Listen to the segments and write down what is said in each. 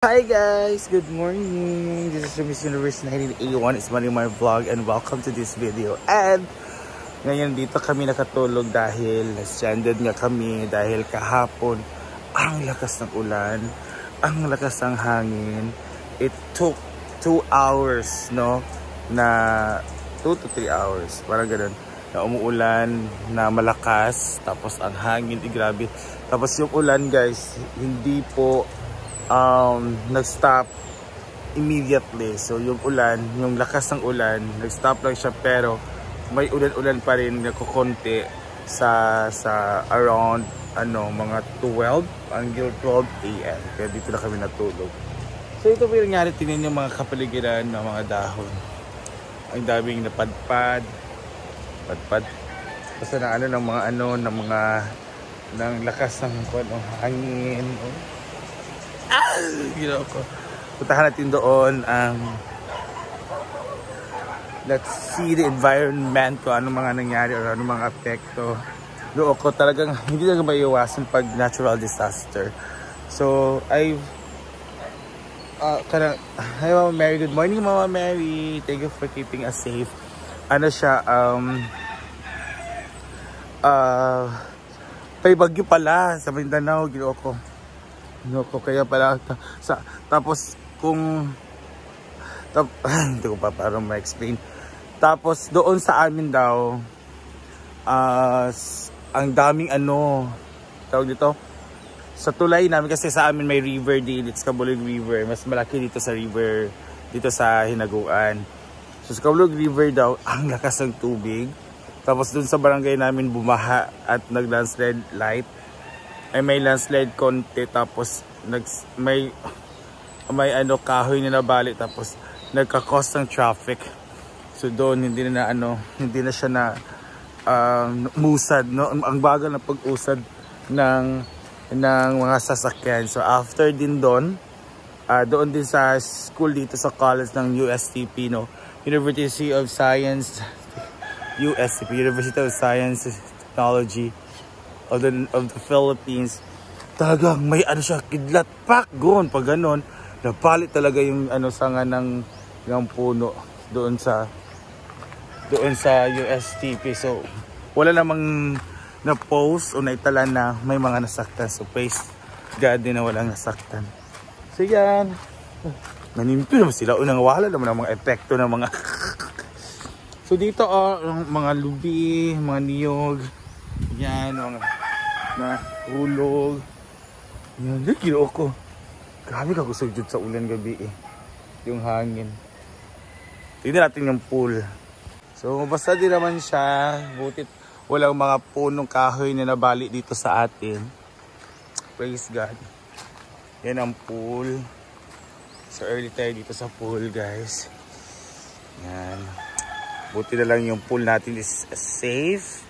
Hi guys! Good morning! This is Miss Universe 1981. It's Marimar Vlog and welcome to this video. And ngayon dito kami nakatulog dahil stranded nga kami dahil kahapon ang lakas ng ulan, ang lakas ng hangin. It took 2 hours, no? Na 2 to 3 hours, parang ganun. Na umuulan, na malakas, tapos ang hangin, grabe. Tapos yung ulan guys, hindi po nag-stop immediately. So yung ulan, yung lakas ng ulan, nag-stop lang siya pero may ulan-ulan pa rin nagkukonti sa around mga 12 until 12 AM. Kaya dito na kami natulog. So ito po yung nangyari, tingnan yung mga kapaligiran ng mga dahon. Ang daming napadpad. Basta na ng lakas ng hangin. Ginawa ko. Puntahan natin doon let's see the environment ko, ano mga nangyari or ano mga apekto. Doon ko talagang hindi na maiiwasan pag natural disaster. So hi Mama Mary, good morning Mama Mary, thank you for keeping us safe. Ano siya, may bagyo pala sa Mindanao, ginawa ko. Kaya pala tapos hindi ko pa parang ma-explain. Tapos doon sa amin daw ang daming tawag dito sa tulay namin, kasi sa amin may river din, it's Cabulug River, mas malaki dito sa river dito sa Hinaguan. So sa Cabulug River daw ang lakas ng tubig, tapos doon sa barangay namin bumaha at nag-landslide light. Ay may landslide konti, tapos may kahoy na nabali, tapos nagka-cause ng traffic. So doon hindi na siya na musad, no? Ang bagal na pag-usad ng mga sasakyan. So after din doon din sa school dito sa college ng USTP, no? University of Science Technology of the Philippines. Talagang may siya, kidlat pak goon pag ganon, napalit talaga yung sanga ng puno doon sa USTP. So wala namang na post o naitala na may mga nasaktan. So praise God din na walang nasaktan. So yan, nanimpi naman sila, unang wala naman ang mga epekto ng mga so dito mga lubi, mga niyog, yan, mga hulog. Yan, ginawa ko. Grabe ka gusto dyan sa ulan gabi yung hangin. Tignan natin yung pool. So basta din naman siya. Butit walang mga punong kahoy na nabali dito sa atin. Praise God. Yan ang pool. So early tayo dito sa pool guys. Yan. Buti na lang yung pool natin is safe.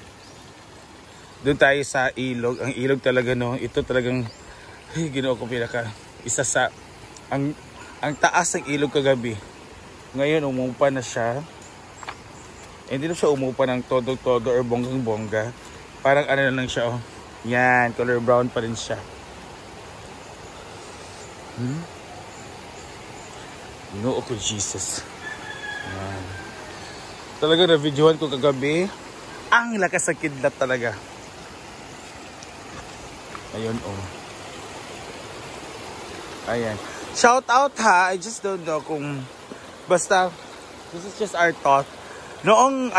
Doon tayo sa ilog. Ang ilog talaga, no, ito talagang ginawa ko isa sa ang taas ng ilog kagabi. Ngayon umupa na siya. Hindi na siya umupa ng todo-todo or bonggang-bongga. Parang na lang siya, Yan, color brown pa rin siya. Ginoo ko Jesus. Yan. Talaga na-videohan ko kagabi. Ang lakas ng kidlat talaga. Ayun, Ayan. Shout out ha. I just don't know kung basta this is just our thought. Noong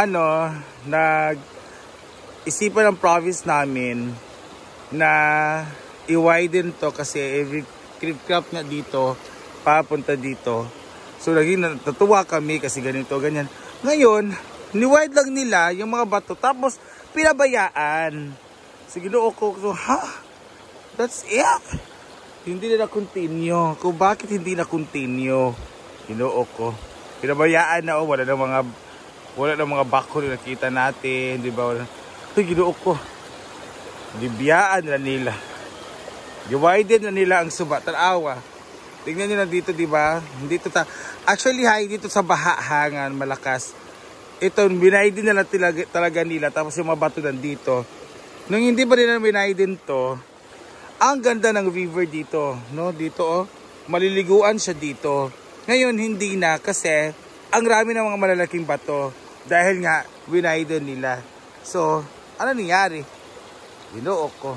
isipan ng province namin na i-widen to kasi every crop nga dito papunta dito. So naging natutuwa kami kasi ganito, ganyan. Ngayon, ni-wide lang nila yung mga bato tapos pinabayaan. Sige, ko, so, that's it. Hindi na continue. Kung bakit hindi na continue? Ginoo ko. Pinabayaan na wala na mga bako na nakita natin, di ba? Ginoo ko. Dibiyaan na nila. Diwaiden na nila ang suba. Tanawa. Tingnan niyo na dito, di ba? Actually, dito sa bahangan malakas. Ito, binaydin na talaga nila. Tapos yung mga bato nandito. Nung hindi pa rin binaydin to, ang ganda ng river dito, no? Dito maliliguan siya dito. Ngayon, hindi na kasi ang rami ng mga malalaking bato dahil nga winaydon nila. So, ano nangyari? Ginoo ko.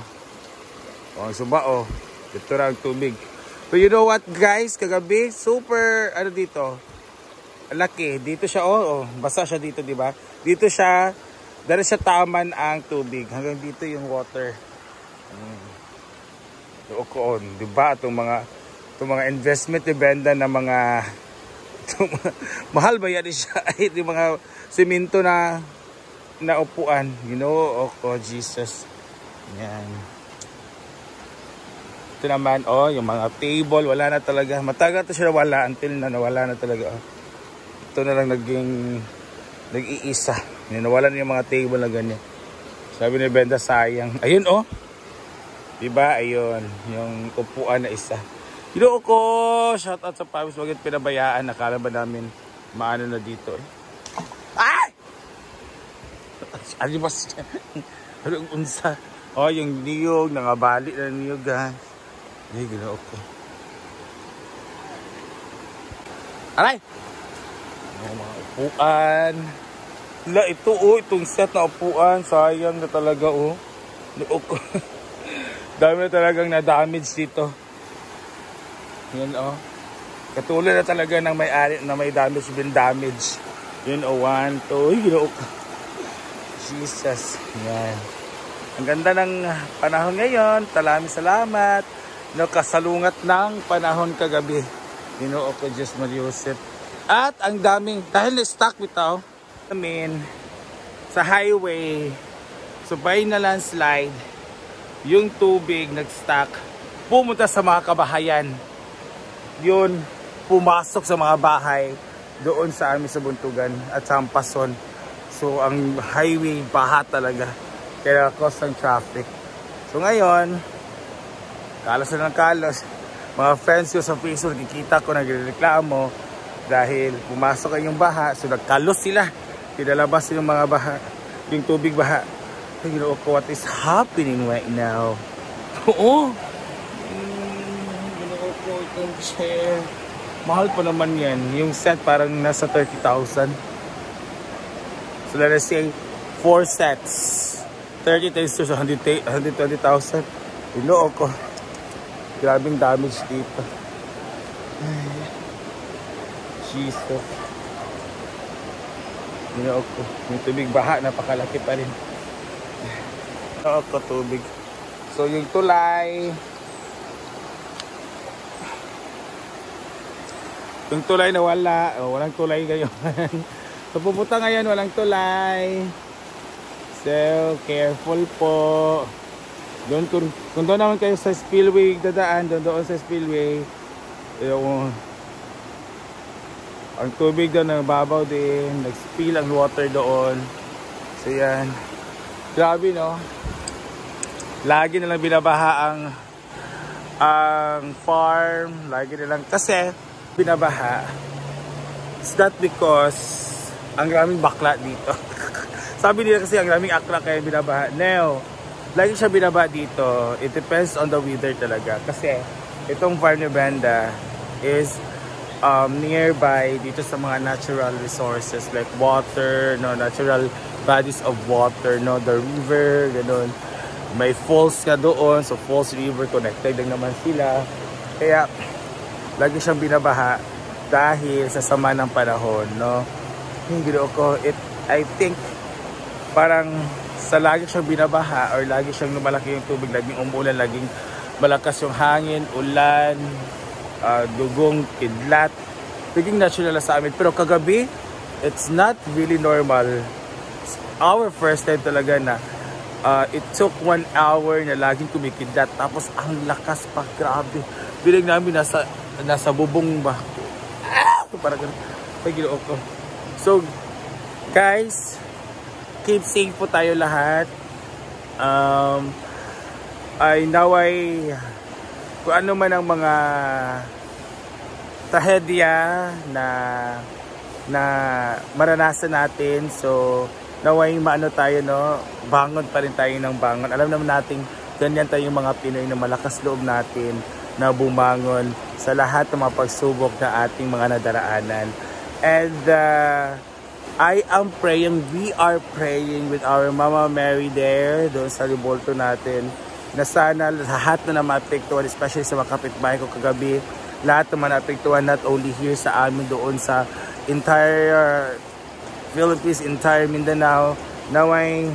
O, suba o. Dito na ang tubig. So, you know what guys? Kagabi, super, ano dito? Laki. Dito siya, basa siya dito, di ba? Dito siya, dahil siya taman ang tubig. Hanggang dito yung water. Doon, di ba? Itong mga investment ibenda na mga mahal ba yan siya? Ay, yung mga simento na upuan. You know, Jesus. Yan. Ito naman, yung mga table, wala na talaga. Matagal to siya nawala until na nawala na talaga. Ito na lang nag-iisa. Nawala na yung mga table na ganyan. Sabi ni Benda, sayang. Ayun, diba? Ayun, yung upuan na isa. Ginoo ko, shout out sa Pamis, wag pinabayaan. Nakala ba namin maano na dito Ay! Ano ba siya? Anong unsa? Yung niyog, nangabali na niyog, guys. Ay, ginoo ko. Aray! Mga upuan. Ito, itong set na upuan. Sayang na talaga, Ginoo ko. Dami na talagang na-damage dito. Yun, Katulad na talaga ng may-ari na may damage bin damage. Yun, 1, 2. Ginoo ko. Jesus. Yan. Ang ganda ng panahon ngayon. Salamat. Kasalungat ng panahon kagabi. Ginoo ko, Diyos Mariusip. At ang daming, dahil na-stuck bitaw, sa highway, so by na landslide, yung tubig nag-stuck, pumunta sa mga kabahayan. Yun, pumasok sa mga bahay doon sa amin sa Buntugan at sa Ampason. So, ang highway, baha talaga. Kaya cause ng traffic. So, ngayon, kalos na ng kalos. Mga friends ko sa Facebook, nakikita ko nagreklamo dahil pumasok yung baha. So, nagkalos sila. Pinalabas yung mga baha, yung tubig baha. You know what is happening right now? Oo. Itong chair. Mahal pa naman yan. Yung set parang nasa 30,000. So let us say 4 sets. 30 times to 120,000. Ginoo ko. Grabing damage dito. Jesus. Ginoo ko. Yung tubig baha, napakalaki pa rin. Ginoo ko tubig. So yung tulay. Yung tulay na wala. Walang tulay ngayon. So pupunta ngayon, walang tulay. So careful po. Doon, kung doon naman kayo sa spillway dadaan, doon sa spillway, ang tubig doon nababaw din, nag-spill ang water doon. So yan. Grabe, no? Lagi na lang binabaha ang farm. Lagi na lang. Kasi binabaha. It's not because ang raming bakla dito. Sabi nila kasi ang raming akla kaya binabaha. No. Lagi siya binaba dito. It depends on the weather talaga. Kasi itong farm ni Benda is nearby dito sa mga natural resources like water, natural bodies of water, the river, ganun. May falls ka doon. So falls, river, connected lang naman sila. Kaya lagi siyang binabaha dahil sa sama ng panahon, Hindi ko, I think, parang sa lagi siyang binabaha or lagi siyang lumalaki yung tubig, laging umulan, laging malakas yung hangin, ulan, dugong, kidlat. Naging natural sa amin. Pero kagabi, it's not really normal. It's our first time talaga na it took 1 hour na laging kumikidlat. Tapos ang lakas pa, grabe. Bilang namin nasa bubong ba? Parang ganun. Pag-ginoo ko. So, guys, keep safe po tayo lahat. Ay naway kung ano man ang mga trahedya na maranasan natin. So, naway maano tayo, bangon pa rin tayo ng bangon. Alam naman natin, ganyan tayo mga Pinoy na malakas loob natin. na bumangon sa lahat ng mga pagsubok na ating mga nadaraanan. And I am praying, we are praying with our Mama Mary there, doon sa Ribolto natin, na sana lahat na maapektuhan, especially sa mga kapitbahay ko kagabi, lahat naman naapektuhan, not only here sa amin, doon sa entire Philippines, entire Mindanao, na may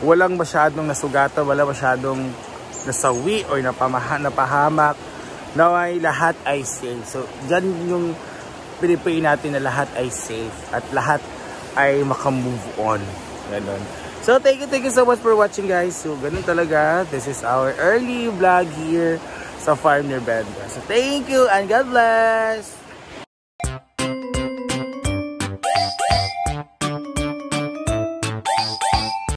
walang masyadong nasugatan, wala masyadong nasawi or napahamak, na may lahat ay safe. So, dyan yung pinipray natin na lahat ay safe at lahat ay makamove on. Ganon. So, thank you so much for watching, guys. So, ganun talaga. This is our early vlog here sa farm near Benda. So, thank you and God bless!